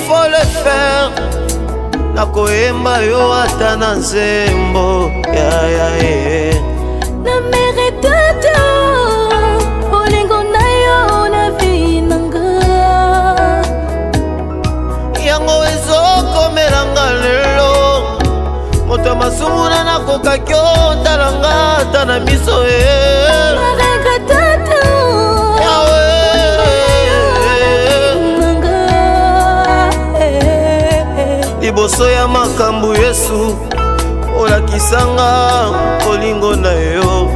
faut le faire. Nakoyemba yo ata na nzembo na mérite te olingo na yo na vie nanga yango ezokomelanga lelo moto masunguna nakokaki otalanga ata na miso liboso ya makambo Yesu olakisanga olingo na yo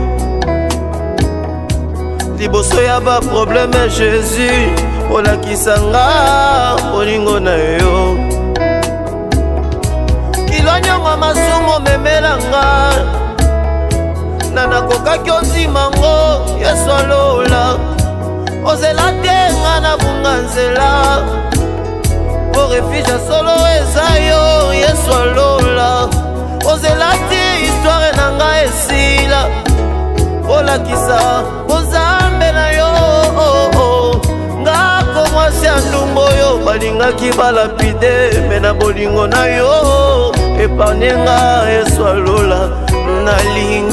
liboso ya ba problème Jésus olakisanga olingo na yo kilonyonga masumo memelanga nanakokaki ozimango Yesu alola ozela tenga na bunga nzela o refuge solo eza yo Yesu alola ozela ti histoire nanga esila olakisa ozambe na yo ngako mwasi ya ndumbo yo balingaki balapide me na bolingo na yo eparnenga Yesu alola nalingi